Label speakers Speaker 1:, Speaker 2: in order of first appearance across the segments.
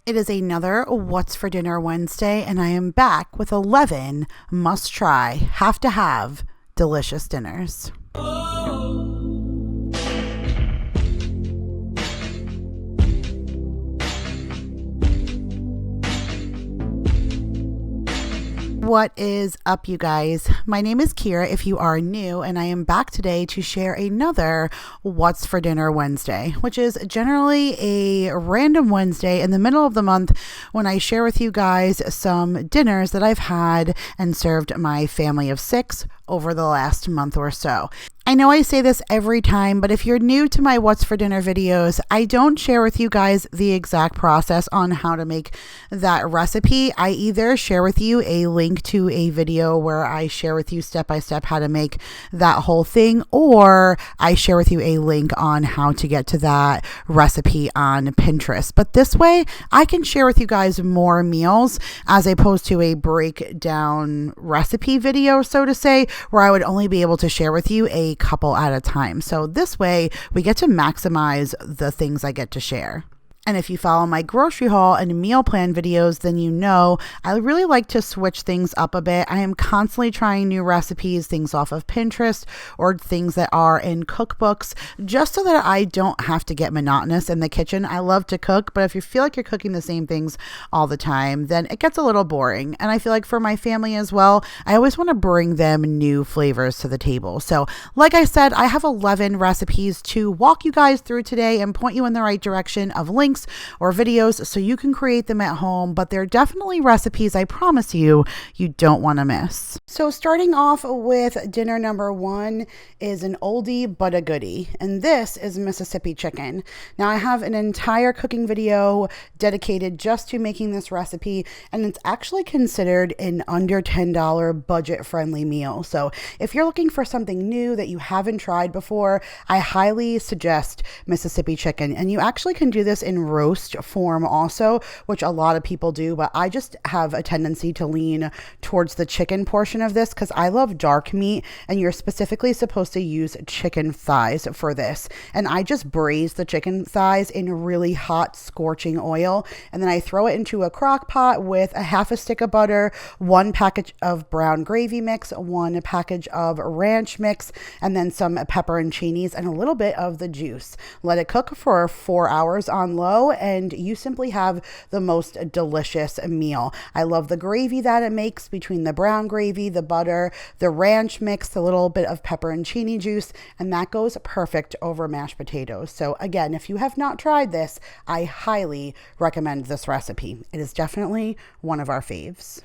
Speaker 1: It is another What's for Dinner Wednesday, and I am back with 11 must-try, have-to-have, delicious dinners. What is up, you guys? My name is Kira if you are new, and I am back today to share another What's for Dinner Wednesday, which is generally a random Wednesday in the middle of the month when I share with you guys some dinners that I've had and served my family of 6 over the last month or so. I know I say this every time, but if you're new to my What's for Dinner videos, I don't share with you guys the exact process on how to make that recipe. I either share with you a link to a video where I share with you step by step how to make that whole thing, or I share with you a link on how to get to that recipe on Pinterest. But this way, I can share with you guys more meals as opposed to a breakdown recipe video, so to say, where I would only be able to share with you a couple at a time. So this way we get to maximize the things I get to share. And if you follow my grocery haul and meal plan videos, then you know I really like to switch things up a bit. I am constantly trying new recipes, things off of Pinterest or things that are in cookbooks, just so that I don't have to get monotonous in the kitchen. I love to cook, but if you feel like you're cooking the same things all the time, then it gets a little boring. And I feel like for my family as well, I always want to bring them new flavors to the table. So like I said, I have 11 recipes to walk you guys through today and point you in the right direction of links or videos so you can create them at home, but they're definitely recipes I promise you don't want to miss. So starting off with dinner number 1 is an oldie but a goodie, and this is Mississippi chicken. Now I have an entire cooking video dedicated just to making this recipe, and it's actually considered an under $10 budget-friendly meal. So if you're looking for something new that you haven't tried before, I highly suggest Mississippi chicken, and you actually can do this in roast form also, which a lot of people do, but I just have a tendency to lean towards the chicken portion of this because I love dark meat, and you're specifically supposed to use chicken thighs for this. And I just braise the chicken thighs in really hot scorching oil, and then I throw it into a crock pot with a half a stick of butter, 1 package of brown gravy mix, 1 package of ranch mix, and then some pepperoncinis and a little bit of the juice. Let it cook for 4 hours on low, and you simply have the most delicious meal. I love the gravy that it makes between the brown gravy, the butter, the ranch mix, a little bit of pepperoncini juice, and that goes perfect over mashed potatoes. So again, if you have not tried this, I highly recommend this recipe. It is definitely one of our faves.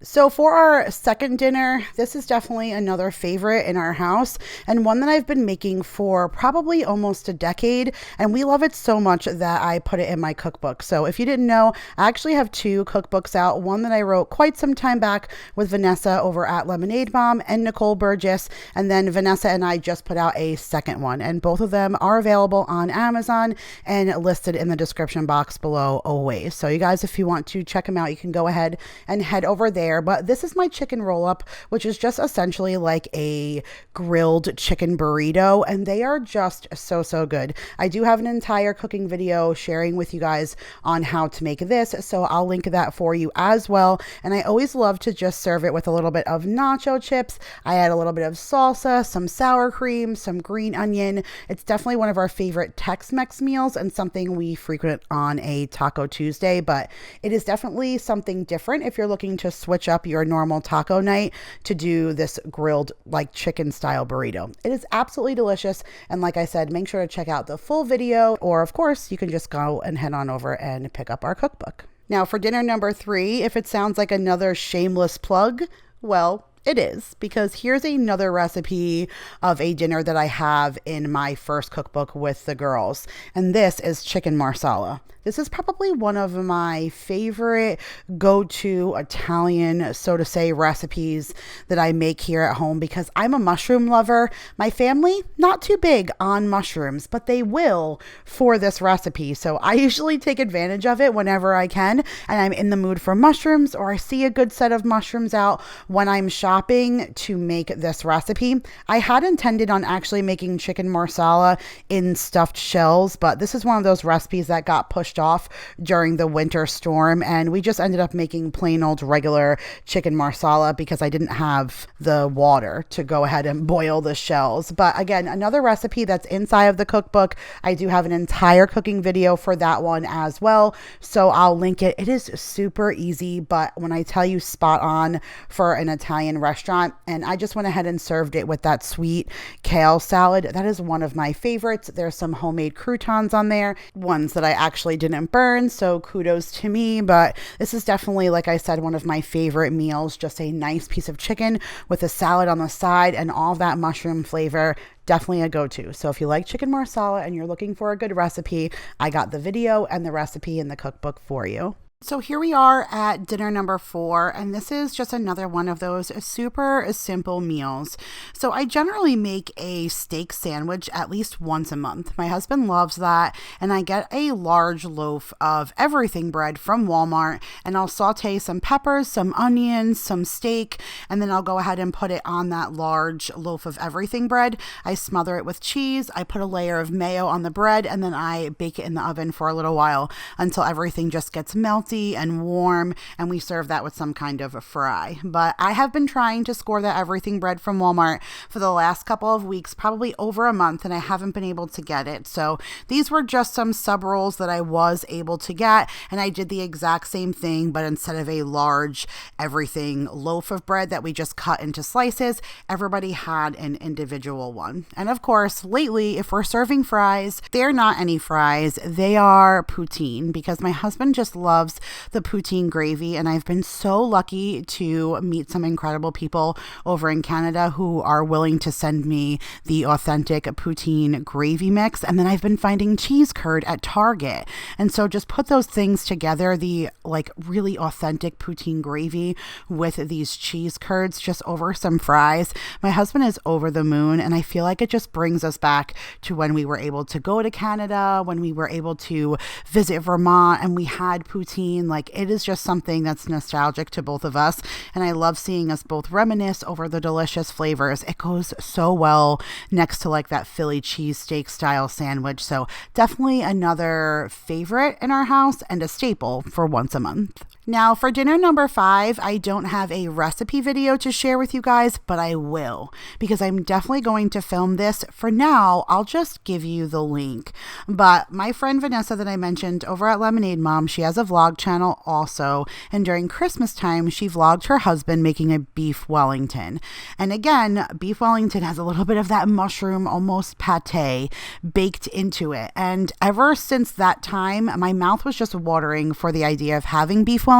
Speaker 1: So for our second dinner, this is definitely another favorite in our house and one that I've been making for probably almost a decade, and we love it so much that I put it in my cookbook. So if you didn't know, I actually have 2 cookbooks out, one that I wrote quite some time back with Vanessa over at Lemonade Mom and Nicole Burgess, and then Vanessa and I just put out a second one, and both of them are available on Amazon and listed in the description box below always. So you guys, if you want to check them out, you can go ahead and head over there. But this is my chicken roll-up, which is just essentially like a grilled chicken burrito, and they are just so good. I do have an entire cooking video sharing with you guys on how to make this, so I'll link that for you as well. And I always love to just serve it with a little bit of nacho chips. I add a little bit of salsa, some sour cream, some green onion. It's definitely one of our favorite Tex-Mex meals and something we frequent on a Taco Tuesday, but it is definitely something different if you're looking to switch up your normal taco night to do this grilled like chicken style burrito. It is absolutely delicious, and like I said, make sure to check out the full video, or of course you can just go and head on over and pick up our cookbook. Now for dinner number 3, if it sounds like another shameless plug, well, it is, because here's another recipe of a dinner that I have in my first cookbook with the girls, and this is chicken marsala. This is probably one of my favorite go-to Italian, so to say, recipes that I make here at home because I'm a mushroom lover. My family, not too big on mushrooms, but they will for this recipe. So I usually take advantage of it whenever I can, and I'm in the mood for mushrooms, or I see a good set of mushrooms out when I'm shopping shopping to make this recipe. I had intended on actually making chicken marsala in stuffed shells, but this is one of those recipes that got pushed off during the winter storm, and we just ended up making plain old regular chicken marsala because I didn't have the water to go ahead and boil the shells. But again, another recipe that's inside of the cookbook. I do have an entire cooking video for that one as well, so I'll link it. It is super easy, but when I tell you, spot on for an Italian restaurant. And I just went ahead and served it with that sweet kale salad. That is one of my favorites. There's some homemade croutons on there, ones that I actually didn't burn, so kudos to me. But this is definitely, like I said, one of my favorite meals. Just a nice piece of chicken with a salad on the side and all of that mushroom flavor. Definitely a go-to. So if you like chicken marsala and you're looking for a good recipe, I got the video and the recipe in the cookbook for you. So here we are at dinner number 4, and this is just another one of those super simple meals. So I generally make a steak sandwich at least once a month. My husband loves that, and I get a large loaf of everything bread from Walmart, and I'll saute some peppers, some onions, some steak, and then I'll go ahead and put it on that large loaf of everything bread. I smother it with cheese, I put a layer of mayo on the bread, and then I bake it in the oven for a little while until everything just gets melted and warm, and we serve that with some kind of a fry. But I have been trying to score that everything bread from Walmart for the last couple of weeks, probably over a month, and I haven't been able to get it. So these were just some sub rolls that I was able to get, and I did the exact same thing, but instead of a large everything loaf of bread that we just cut into slices, everybody had an individual one. And of course, lately, if we're serving fries, they're not any fries, they are poutine, because my husband just loves the poutine gravy, and I've been so lucky to meet some incredible people over in Canada who are willing to send me the authentic poutine gravy mix. And then I've been finding cheese curd at Target, and so just put those things together, the like really authentic poutine gravy with these cheese curds just over some fries. My husband is over the moon, and I feel like it just brings us back to when we were able to go to Canada, when we were able to visit Vermont and we had poutine. Like, it is just something that's nostalgic to both of us, and I love seeing us both reminisce over the delicious flavors. It goes so well next to like that Philly cheesesteak style sandwich. So definitely another favorite in our house and a staple for once a month. Now for dinner number 5, I don't have a recipe video to share with you guys, but I will, because I'm definitely going to film this. For now, I'll just give you the link. But my friend Vanessa that I mentioned over at Lemonade Mom, she has a vlog channel also, and during Christmas time, she vlogged her husband making a beef Wellington. And again, beef Wellington has a little bit of that mushroom, almost pate, baked into it. And ever since that time, my mouth was just watering for the idea of having beef Wellington,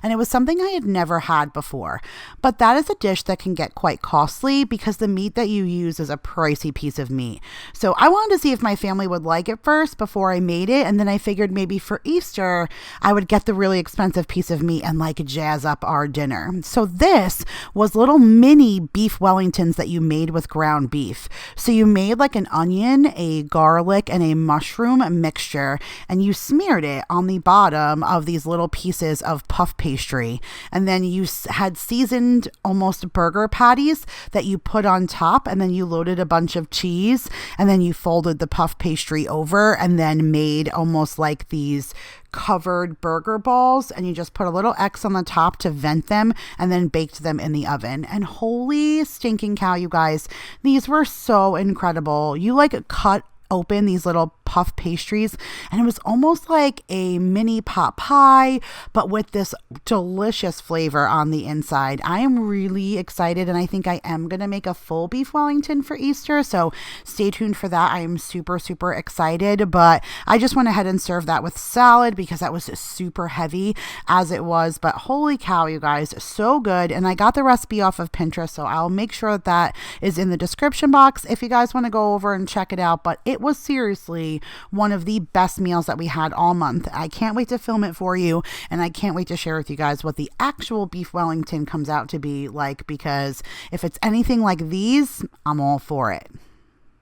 Speaker 1: and it was something I had never had before. But that is a dish that can get quite costly because the meat that you use is a pricey piece of meat. So I wanted to see if my family would like it first before I made it, and then I figured maybe for Easter I would get the really expensive piece of meat and like jazz up our dinner. So this was little mini beef Wellingtons that you made with ground beef. So you made like an onion, a garlic, and a mushroom mixture, and you smeared it on the bottom of these little pieces of puff pastry, and then you had seasoned almost burger patties that you put on top, and then you loaded a bunch of cheese, and then you folded the puff pastry over and then made almost like these covered burger balls, and you just put a little X on the top to vent them and then baked them in the oven. And holy stinking cow, you guys, these were so incredible. You like cut open these little puff pastries, and it was almost like a mini pot pie, but with this delicious flavor on the inside. I am really excited, and I think I am going to make a full beef Wellington for Easter, so stay tuned for that. I am super excited, but I just went ahead and served that with salad because that was super heavy as it was. But holy cow, you guys, so good. And I got the recipe off of Pinterest, so I'll make sure that that is in the description box if you guys want to go over and check it out. But it was seriously one of the best meals that we had all month. I can't wait to film it for you, and I can't wait to share with you guys what the actual beef Wellington comes out to be like, because if it's anything like these, I'm all for it.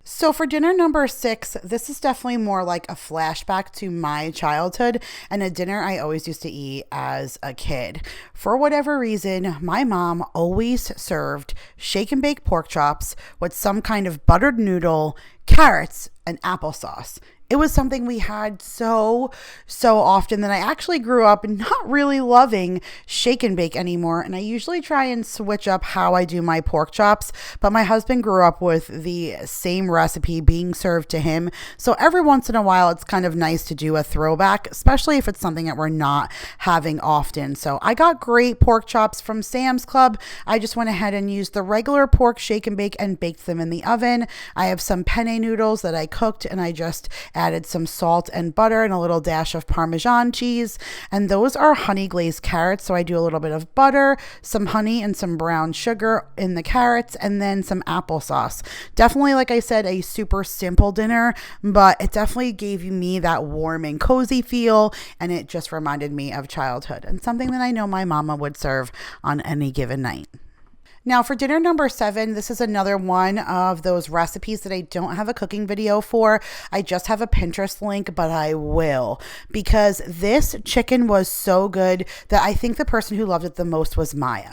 Speaker 1: So for dinner number 6, this is definitely more like a flashback to my childhood and a dinner I always used to eat as a kid. For whatever reason, my mom always served shake and bake pork chops with some kind of buttered noodle, carrots, and applesauce. It was something we had so often that I actually grew up not really loving shake and bake anymore. And I usually try and switch up how I do my pork chops. But my husband grew up with the same recipe being served to him. So every once in a while, it's kind of nice to do a throwback, especially if it's something that we're not having often. So I got great pork chops from Sam's Club. I just went ahead and used the regular pork shake and bake and baked them in the oven. I have some penne noodles that I cooked, and I just added some salt and butter and a little dash of Parmesan cheese. And those are honey glazed carrots. So I do a little bit of butter, some honey, and some brown sugar in the carrots, and then some applesauce. Definitely, like I said, a super simple dinner, but it definitely gave me that warm and cozy feel. And it just reminded me of childhood and something that I know my mama would serve on any given night. Now for dinner number 7, this is another one of those recipes that I don't have a cooking video for. I just have a Pinterest link, but I will, because this chicken was so good that I think the person who loved it the most was Maya.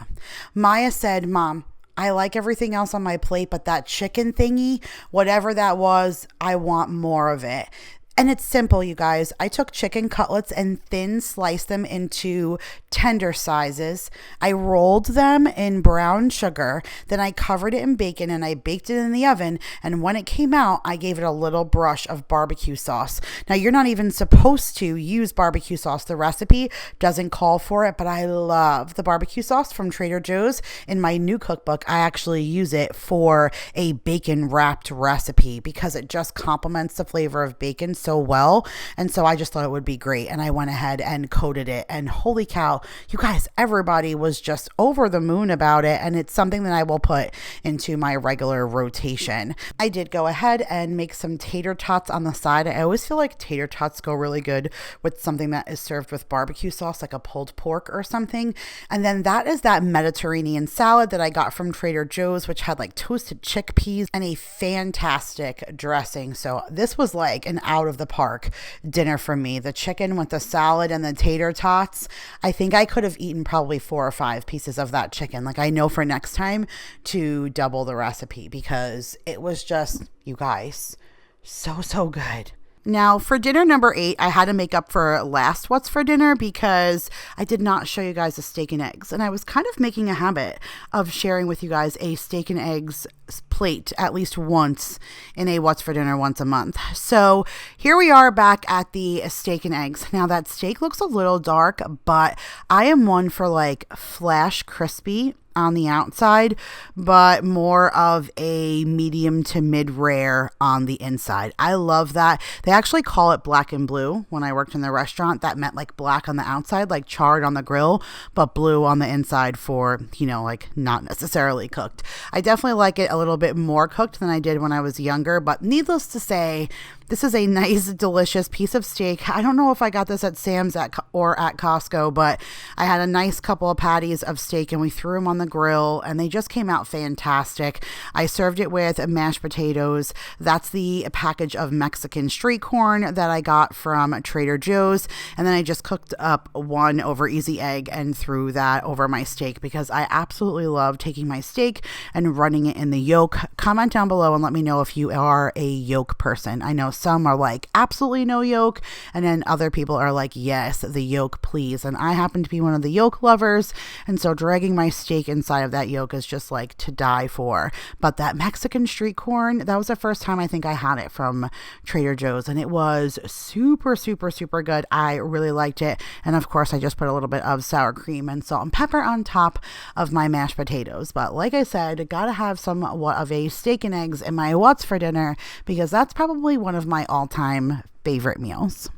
Speaker 1: Maya said, "Mom, I like everything else on my plate, but that chicken thingy, whatever that was, I want more of it." And it's simple, you guys. I took chicken cutlets and thin sliced them into tender sizes. I rolled them in brown sugar. Then I covered it in bacon and I baked it in the oven. And when it came out, I gave it a little brush of barbecue sauce. Now, you're not even supposed to use barbecue sauce. The recipe doesn't call for it, but I love the barbecue sauce from Trader Joe's. In my new cookbook, I actually use it for a bacon wrapped recipe because it just complements the flavor of bacon so well. And so I just thought it would be great. And I went ahead and coated it. And holy cow, you guys, everybody was just over the moon about it. And it's something that I will put into my regular rotation. I did go ahead and make some tater tots on the side. I always feel like tater tots go really good with something that is served with barbecue sauce, like a pulled pork or something. And then that is that Mediterranean salad that I got from Trader Joe's, which had like toasted chickpeas and a fantastic dressing. So this was like an out of the park dinner for me. The chicken with the salad and the tater tots. I think I could have eaten probably 4 or 5 pieces of that chicken. Like, I know for next time to double the recipe because it was just, you guys, so good. Now for dinner number 8, I had to make up for last what's for dinner because I did not show you guys a steak and eggs. And I was kind of making a habit of sharing with you guys a steak and eggs plate at least once in a what's for dinner once a month. So here we are back at the steak and eggs. Now that steak looks a little dark, but I am one for like flash crispy on the outside, but more of a medium to mid rare on the inside. I love that. They actually call it black and blue. When I worked in the restaurant, that meant like black on the outside, like charred on the grill, but blue on the inside for, like not necessarily cooked. I definitely like it a little bit more cooked than I did when I was younger, but needless to say, this is a nice, delicious piece of steak. I don't know if I got this at Sam's or at Costco, but I had a nice couple of patties of steak and we threw them on the grill and they just came out fantastic. I served it with mashed potatoes. That's the package of Mexican street corn that I got from Trader Joe's. And then I just cooked up one over easy egg and threw that over my steak because I absolutely love taking my steak and running it in the yolk. Comment down below and let me know if you are a yolk person. I know some are like absolutely no yolk, and then other people are like, yes, the yolk please. And I happen to be one of the yolk lovers, and so dragging my steak inside of that yolk is just like to die for. But that Mexican street corn, that was the first time I think I had it from Trader Joe's, and it was super good. I really liked it. And of course I just put a little bit of sour cream and salt and pepper on top of my mashed potatoes. But like I said, gotta have somewhat of a steak and eggs in my what's for dinner because that's probably one of my all-time favorite meals.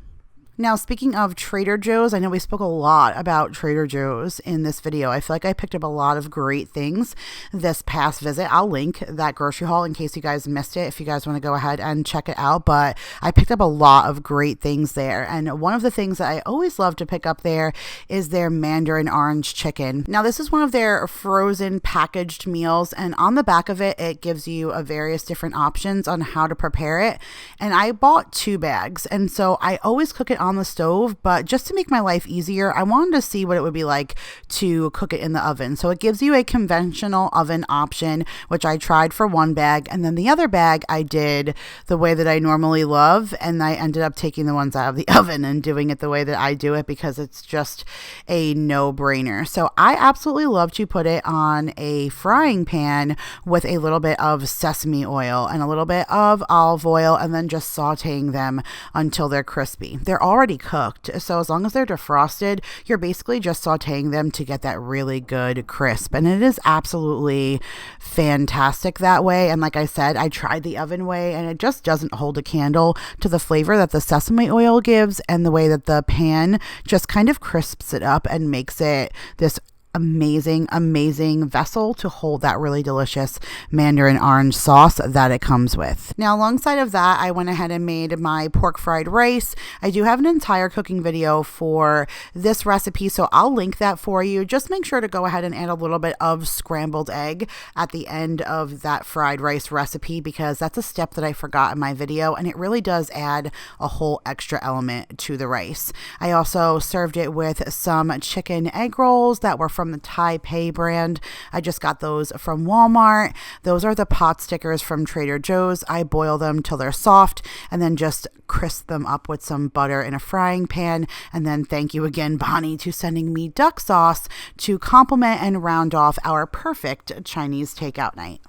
Speaker 1: Now, speaking of Trader Joe's, I know we spoke a lot about Trader Joe's in this video. I feel like I picked up a lot of great things this past visit. I'll link that grocery haul in case you guys missed it, if you guys want to go ahead and check it out. But I picked up a lot of great things there. And one of the things that I always love to pick up there is their Mandarin orange chicken. Now, this is one of their frozen packaged meals. And on the back of it, it gives you a various different options on how to prepare it. And I bought 2 bags. And so I always cook it on the stove, but just to make my life easier, I wanted to see what it would be like to cook it in the oven. So it gives you a conventional oven option, which I tried for 1 bag, and then the other bag I did the way that I normally love, and I ended up taking the ones out of the oven and doing it the way that I do it because it's just a no-brainer. So I absolutely love to put it on a frying pan with a little bit of sesame oil and a little bit of olive oil, and then just sauteing them until they're crispy. They're already cooked, so as long as they're defrosted, you're basically just sauteing them to get that really good crisp, and it is absolutely fantastic that way. And like I said, I tried the oven way, and it just doesn't hold a candle to the flavor that the sesame oil gives, and the way that the pan just kind of crisps it up and makes it this amazing vessel to hold that really delicious Mandarin orange sauce that it comes with. Now, alongside of that, I went ahead and made my pork fried rice. I do have an entire cooking video for this recipe, so I'll link that for you. Just make sure to go ahead and add a little bit of scrambled egg at the end of that fried rice recipe, because that's a step that I forgot in my video, and it really does add a whole extra element to the rice. I also served it with some chicken egg rolls that were from the Taipei brand. I just got those from Walmart. Those are the pot stickers from Trader Joe's. I boil them till they're soft and then just crisp them up with some butter in a frying pan. And then thank you again, Bonnie, to sending me duck sauce to complement and round off our perfect Chinese takeout night.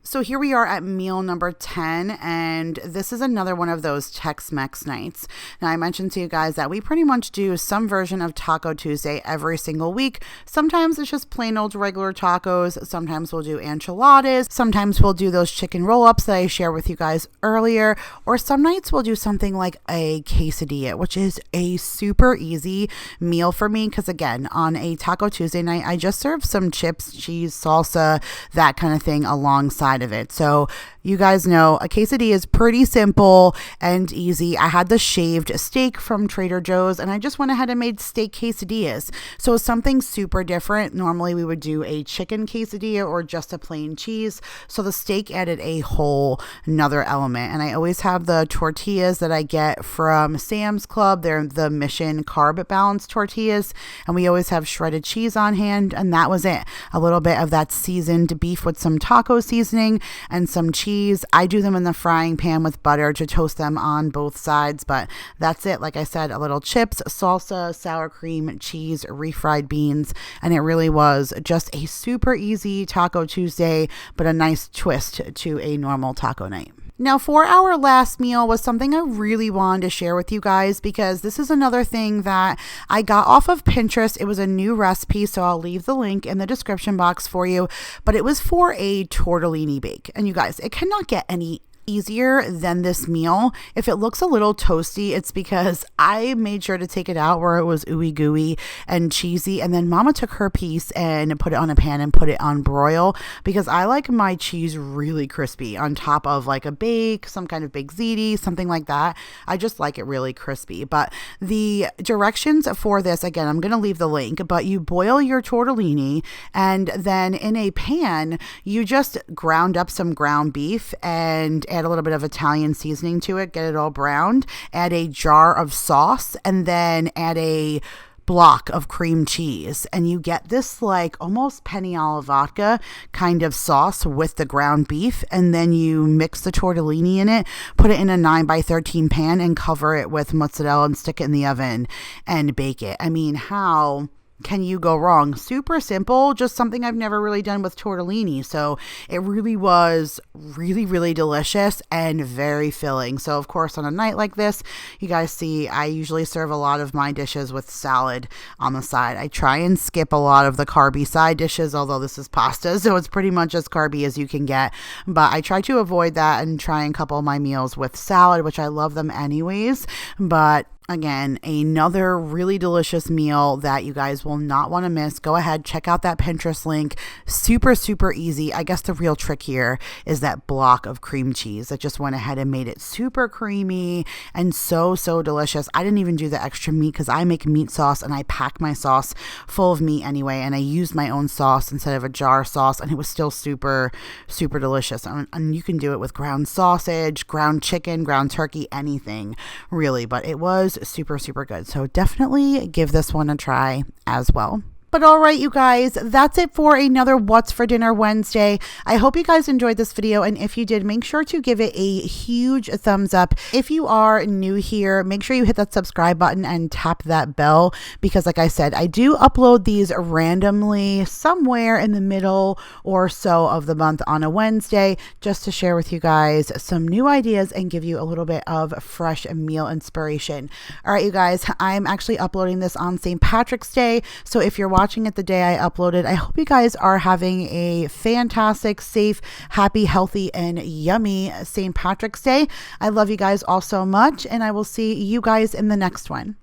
Speaker 1: So here we are at meal number 10, and this is another one of those Tex-Mex nights. Now, I mentioned to you guys that we pretty much do some version of Taco Tuesday every single week. Sometimes it's just plain old regular tacos. Sometimes we'll do enchiladas. Sometimes we'll do those chicken roll-ups that I shared with you guys earlier. Or some nights we'll do something like a quesadilla, which is a super easy meal for me because, again, on a Taco Tuesday night, I just serve some chips, cheese, salsa, that kind of thing alongside of it. So you guys know a quesadilla is pretty simple and easy. I had the shaved steak from Trader Joe's, and I just went ahead and made steak quesadillas. So something super different. Normally we would do a chicken quesadilla or just a plain cheese. So the steak added a whole another element. And I always have the tortillas that I get from Sam's Club. They're the Mission Carb Balanced tortillas. And we always have shredded cheese on hand. And that was it. A little bit of that seasoned beef with some taco seasoning and some cheese. I do them in the frying pan with butter to toast them on both sides, but that's it. Like I said, a little chips, salsa, sour cream, cheese, refried beans, and it really was just a super easy Taco Tuesday, but a nice twist to a normal taco night. Now, for our last meal was something I really wanted to share with you guys because this is another thing that I got off of Pinterest. It was a new recipe, so I'll leave the link in the description box for you, but it was for a tortellini bake. And you guys, it cannot get any easier than this meal. If it looks a little toasty, it's because I made sure to take it out where it was ooey gooey and cheesy, and then Mama took her piece and put it on a pan and put it on broil because I like my cheese really crispy on top of like a bake, some kind of baked ziti, something like that. I just like it really crispy. But the directions for this, again, I'm going to leave the link, but you boil your tortellini, and then in a pan you just ground up some ground beef and add a little bit of Italian seasoning to it, get it all browned, add a jar of sauce, and then add a block of cream cheese, and you get this like almost penny alla vodka kind of sauce with the ground beef, and then you mix the tortellini in it, put it in a 9x13 pan and cover it with mozzarella and stick it in the oven and bake it. I mean, how can you go wrong? Super simple, just something I've never really done with tortellini. So it really was really delicious and very filling. So of course, on a night like this, you guys see I usually serve a lot of my dishes with salad on the side. I try and skip a lot of the carby side dishes, although this is pasta, so it's pretty much as carby as you can get. But I try to avoid that and try and couple my meals with salad, which I love them anyways. But Again, another really delicious meal that you guys will not want to miss. Go ahead, check out that Pinterest link. Super, super easy. I guess the real trick here is that block of cream cheese that just went ahead and made it super creamy and so, so delicious. I didn't even do the extra meat because I make meat sauce and I pack my sauce full of meat anyway. And I used my own sauce instead of a jar sauce, and it was still super, super delicious. And you can do it with ground sausage, ground chicken, ground turkey, anything really, but it was super, super good. So definitely give this one a try as well. But all right, you guys, that's it for another What's for Dinner Wednesday. I hope you guys enjoyed this video, and if you did, make sure to give it a huge thumbs up. If you are new here, make sure you hit that subscribe button and tap that bell, because like I said, I do upload these randomly somewhere in the middle or so of the month on a Wednesday, just to share with you guys some new ideas and give you a little bit of fresh meal inspiration. All right, you guys, I'm actually uploading this on St. Patrick's Day, so if you're watching it the day I uploaded, I hope you guys are having a fantastic, safe, happy, healthy, and yummy St. Patrick's Day. I love you guys all so much, and I will see you guys in the next one.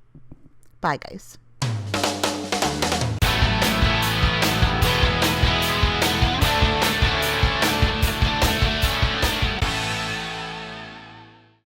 Speaker 1: Bye, guys.